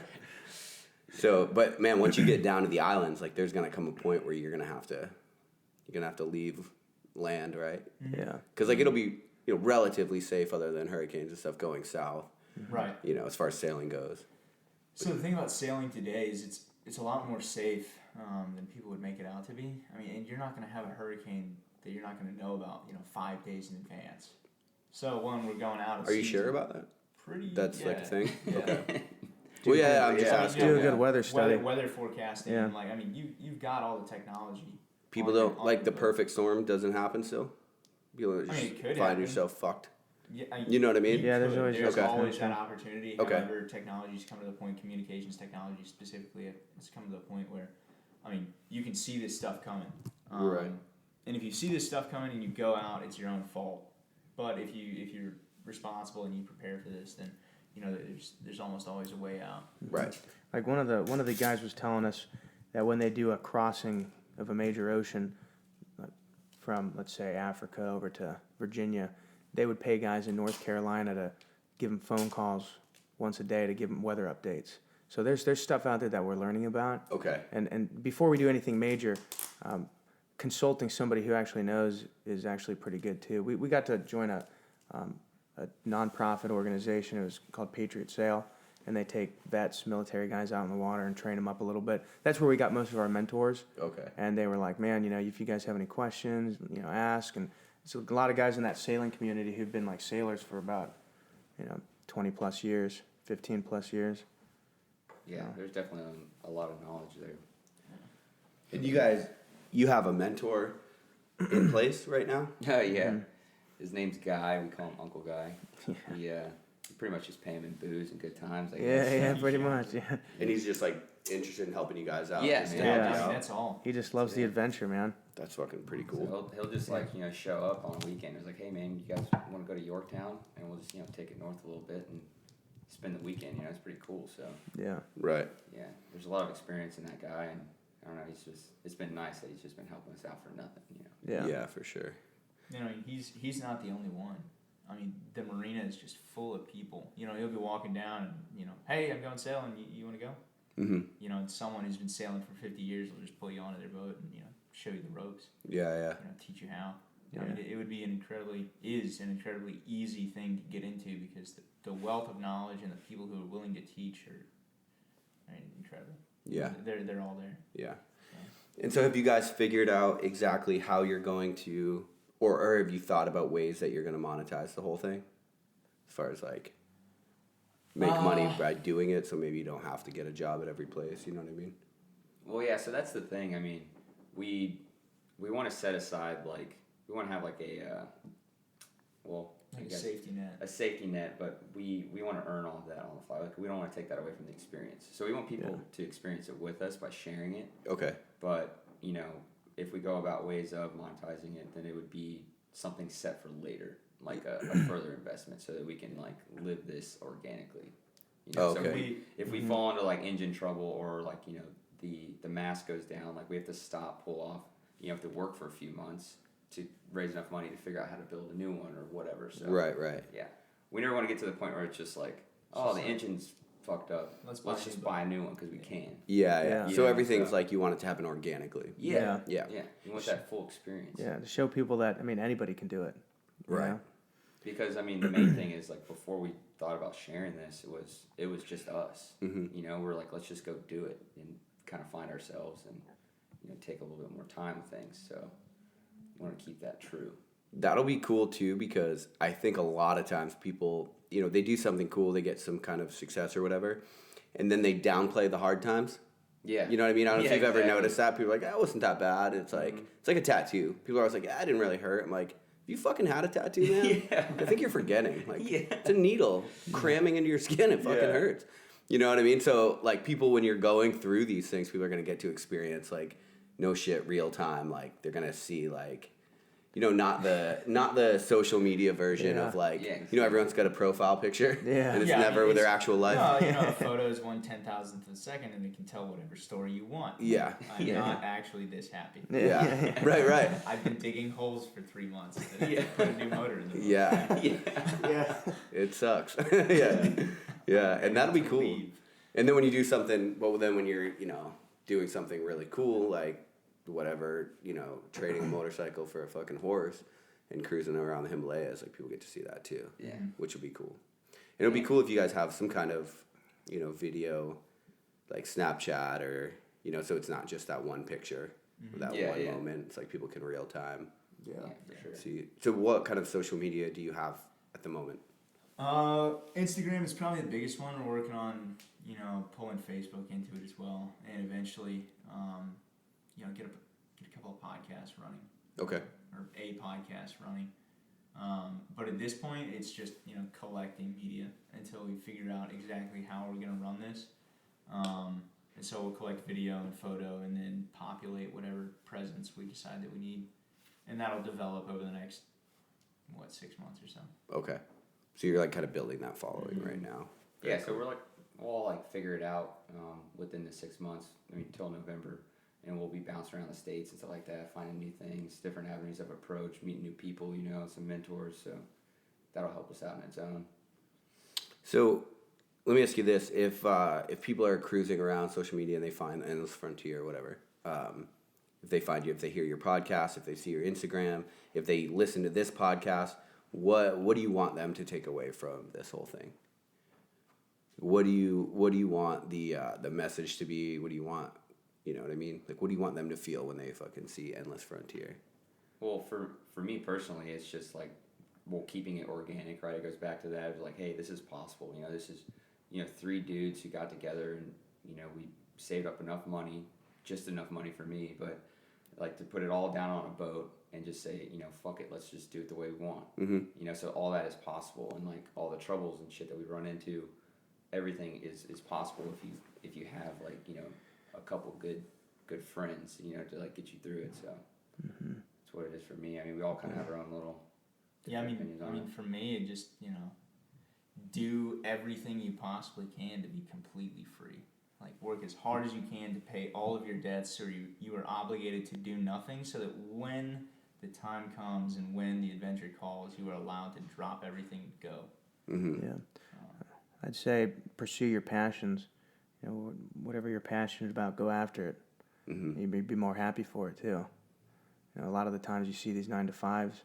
So, but man, once you get down to the islands, like there's gonna come a point where you're gonna have to leave land, right? Yeah. Because like it'll be relatively safe other than hurricanes and stuff going south. Right. As far as sailing goes. So the thing about sailing today is it's a lot more safe than people would make it out to be. I mean, and you're not going to have a hurricane that you're not going to know about, 5 days in advance. So when we're going out, Are you sure about that? Pretty. Like a thing. Yeah. Okay. Well, yeah, I'm just Yeah. asking. Do a yeah. good weather study. Weather forecasting. Yeah. And you've got all the technology. People on your- don't on like your the boat. perfect storm doesn't happen still. People just it could find happen. yourself fucked. Yeah, You know what I mean? Yeah, there's always there's Okay. always that opportunity. Okay. However, technology's come to the point, communications technology specifically, it's come to the point where, you can see this stuff coming. Right. And if you see this stuff coming and you go out, it's your own fault. But if you're responsible and you prepare for this, then there's almost always a way out. Right. Like one of the guys was telling us that when they do a crossing of a major ocean, like from let's say Africa over to Virginia, they would pay guys in North Carolina to give them phone calls once a day to give them weather updates. So there's stuff out there that we're learning about. Okay. And before we do anything major, consulting somebody who actually knows is actually pretty good too. We got to join a nonprofit organization. It was called Patriot Sail, and they take vets, military guys out in the water and train them up a little bit. That's where we got most of our mentors. Okay. And they were like, man, if you guys have any questions, ask. And so a lot of guys in that sailing community who've been like sailors for about, 20 plus years, 15 plus years. Yeah, there's definitely a lot of knowledge there. And you have a mentor in place right now? Oh, yeah. His name's Guy. We call him Uncle Guy. We pretty much just pay him in booze and good times, I guess. Yeah, pretty much, yeah. And he's just like interested in helping you guys out. Yeah, just man. to help I you mean, out. that's all. He just loves the adventure, man. That's fucking pretty cool. So he'll just show up on a weekend. He's like, hey man, you guys want to go to Yorktown? And we'll just take it north a little bit and spend the weekend. It's pretty cool. So Yeah. Right. yeah, there's a lot of experience in that guy, and I don't know. It's been nice that he's just been helping us out for nothing. Yeah. Yeah, for sure. He's not the only one. I mean, the marina is just full of people. He'll be walking down and, hey, I'm going sailing. You want to go? Mm-hmm. And someone who's been sailing for 50 years will just pull you onto their boat and, show you the ropes, Yeah. teach you how. Yeah. I mean, it would be an incredibly easy thing to get into because the wealth of knowledge and the people who are willing to teach are incredible. Yeah. They're all there. Yeah. And so have you guys figured out exactly how you're going to, or have you thought about ways that you're going to monetize the whole thing? As far as like make money by doing it, so maybe you don't have to get a job at every place, you know what I mean? Well, yeah. So that's the thing. I mean, we want to set aside we want to have Like a safety net. a safety net, but we want to earn all of that on the fly. We don't want to take that away from the experience. So we want people to experience it with us by sharing it. Okay. But if we go about ways of monetizing it, then it would be something set for later, like a further investment, so that we can live this organically. Okay. So if we fall into engine trouble or the mast goes down, we have to stop, pull off. You have to work for a few months to raise enough money to figure out how to build a new one or whatever. So Right. yeah, we never want to get to the point where it's just the engine's fucked up. Let's just buy a new one because we can. Yeah. So Yeah, everything's so- you want it to happen organically. Yeah. Yeah. You want that full experience. Yeah, to show people that, anybody can do it. you Right. know? Because the main thing is before we thought about sharing this, it was just us. Mm-hmm. We're let's just go do it and kind of find ourselves and take a little bit more time with things. So I want to keep that true. That'll be cool too, because I think a lot of times people, they do something cool, they get some kind of success or whatever, and then they downplay the hard times. Yeah. You know what I mean? I don't know if you've ever exactly. noticed that. People are like, it wasn't that bad. It's it's like a tattoo. People are always like, it didn't really hurt. I'm like, you fucking had a tattoo, man? Yeah. I think you're forgetting. Yeah. It's a needle cramming into your skin. It fucking hurts. You know what I mean? So, people, when you're going through these things, people are going to get to experience, no shit, real time. They're going to see, not the social media version of everyone's got a profile picture. Yeah. And it's Yeah, never with their it's- actual life. No, a photo is 1/10,000th of a second, and it can tell whatever story you want. Yeah. I'm not actually this happy. Yeah. Right. I've been digging holes for 3 months to put a new motor in the boat. Yeah. Yeah. It sucks. Yeah. And that'll be cool. Leave. And then when you do something, then when you're, doing something really cool, whatever, trading a motorcycle for a fucking horse and cruising around the Himalayas, people get to see that too. Yeah. Which would be cool. And it'll be cool if you guys have some kind of, video, Snapchat or, so it's not just that one picture, that one moment. It's people can real time Yeah, for sure. see. So what kind of social media do you have at the moment? Instagram is probably the biggest one. We're working on, pulling Facebook into it as well, and eventually, get a couple of podcasts running. Okay. Or a podcast running. But at this point, it's just, collecting media until we figure out exactly how we're going to run this. And so we'll collect video and photo and then populate whatever presence we decide that we need. And that'll develop over the next, 6 months or so. Okay. So you're kind of building that following right now. Yeah, so we're we'll figure it out within the 6 months. Till November, and we'll be bouncing around the states and stuff like that, finding new things, different avenues of approach, meeting new people, some mentors. So that'll help us out in its own. So let me ask you this: if people are cruising around social media and they find Endless Frontier or whatever, if they find you, if they hear your podcast, if they see your Instagram, if they listen to this podcast, what do you want them to take away from this whole thing? What do you want the message to be? What do you want, you know what I mean? Like, what do you want them to feel when they fucking see Endless Frontier? Well, for me personally, it's just like, well, keeping it organic, right? It goes back to that. It's like, hey, this is possible. You know, this is, you know, 3 dudes who got together and, you know, we saved up enough money, just enough money for me, but like to put it all down on a boat and just say, you know, fuck it, let's just do it the way we want. Mm-hmm. You know, so all that is possible, and like all the troubles and shit that we run into, everything is possible if you have like, you know, a couple good friends, you know, to like get you through it. So that's what it is for me. I mean, we all kind of have our own little opinions on it. For me, it just, you know, do everything you possibly can to be completely free. Like, work as hard as you can to pay all of your debts, so you are obligated to do nothing, so that when the time comes and when the adventure calls, you are allowed to drop everything and go. Mm-hmm. Yeah. I'd say pursue your passions. You know, whatever you're passionate about, go after it. Mm-hmm. You'd be more happy for it too. You know, a lot of the times you see these 9-to-5s,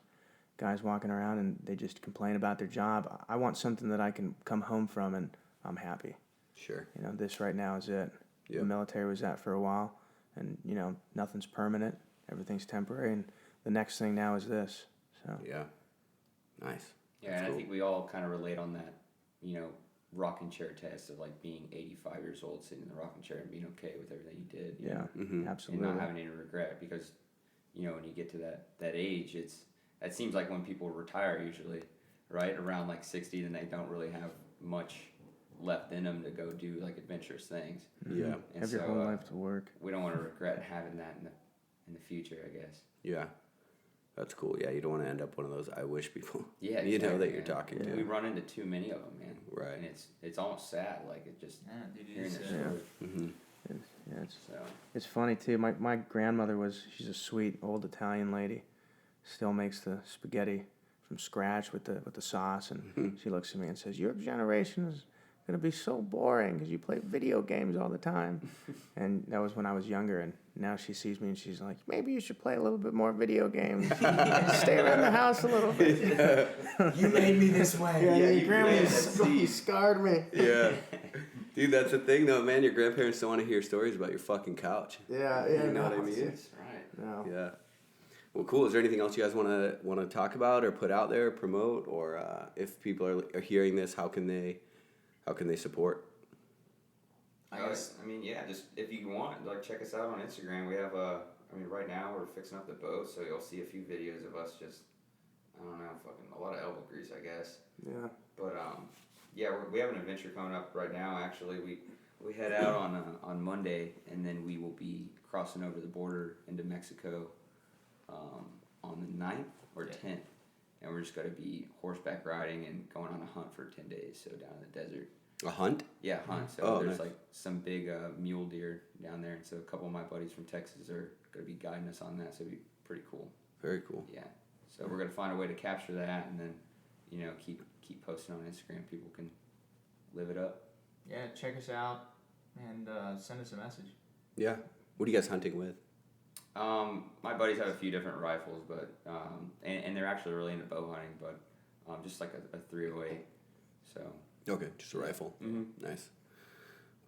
guys walking around and they just complain about their job. I want something that I can come home from and I'm happy. Sure. You know, this right now is it. Yep. The military was that for a while, and you know, nothing's permanent. Everything's temporary, and the next thing now is this. So Yeah. Nice. Yeah, That's and cool. I think we all kind of relate on that, you know, rocking chair test of like being 85 years old, sitting in the rocking chair and being okay with everything you did. You yeah, know, Mm-hmm. absolutely. and not having any regret, because, you know, when you get to that age, it seems like when people retire usually, right around like 60, then they don't really have much left in them to go do like adventurous things. Yeah. And Have your so, whole life to work. we don't want to regret having that in the future, I guess. Yeah. That's cool. Yeah, you don't want to end up one of those I wish people. Yeah, You know exactly, that you're man. talking We to. run into too many of them, man. Right. And it's almost sad, like it just Yeah, dude, hearing it's, their Yeah. story. Mm-hmm. So It's funny too. My grandmother she's a sweet old Italian lady. Still makes the spaghetti from scratch with the sauce, and she looks at me and says, "Your generation is gonna be so boring because you play video games all the time." And that was when I was younger, and now she sees me and she's like, "Maybe you should play a little bit more video games. Stay around the house a little bit." you made me this way. Yeah, you grandma, planted you scarred me. Yeah. Dude, that's the thing though, man. Your grandparents don't want to hear stories about your fucking couch. Yeah, You know what I mean? that's right. No. Yeah. Well, cool. Is there anything else you guys want to talk about or put out there, promote, or if people are hearing this, how can they support? I guess. I mean, yeah, just if you want, like, check us out on Instagram. We have right now we're fixing up the boat, so you'll see a few videos of us just, I don't know, fucking a lot of elbow grease, I guess. Yeah. But yeah, we have an adventure coming up right now. Actually, we head out on Monday, and then we will be crossing over the border into Mexico on the 9th or 10th, and we're just going to be horseback riding and going on a hunt for 10 days. So down in the desert. A hunt? Yeah, hunt. So Oh, there's nice. like some big mule deer down there, and so a couple of my buddies from Texas are going to be guiding us on that. So it'll be pretty cool. Very cool. Yeah. So we're going to find a way to capture that, and then, you know, keep posting on Instagram. People can live it up. Yeah, check us out and send us a message. Yeah. What are you guys hunting with? My buddies have a few different rifles, but and they're actually really into bow hunting, but just like a 308. So. Okay, just a rifle. Mm-hmm. Nice.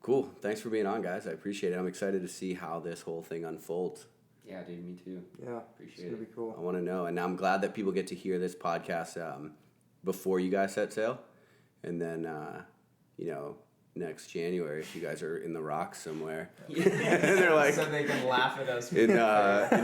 Cool. Thanks for being on, guys. I appreciate it. I'm excited to see how this whole thing unfolds. Yeah, dude, me too. Yeah. Appreciate It's gonna it. be cool. I want to know, and I'm glad that people get to hear this podcast before you guys set sail, and then next January if you guys are in the rocks somewhere, they're like So they can laugh at us. in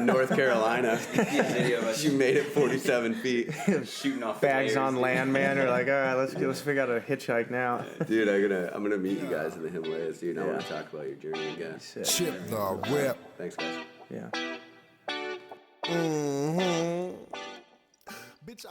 North Carolina. Video of us You made it 47 feet, shooting off Bags layers. on land, man. Or like, all right, let's figure out a hitchhike now. dude. I'm gonna meet you guys in the Himalayas, dude. And I want to talk about your journey again. Sick. Chip the whip. Thanks, guys. Yeah.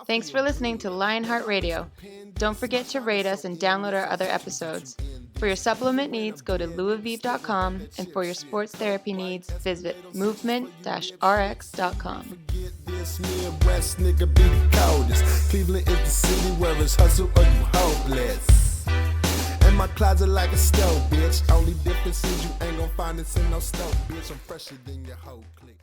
Thanks for listening to Lionheart Radio. Don't forget to rate us and download our other episodes. For your supplement needs, go to louisvive.com, and for your sports therapy needs, visit movement-rx.com. This Midwest nigga be the coldest. Cleveland is the city where it's hustle or you hopeless. In my closet like a stove, bitch. Only difference is you ain't gon' find this in no stove, bitch. I'm fresher than your whole clique.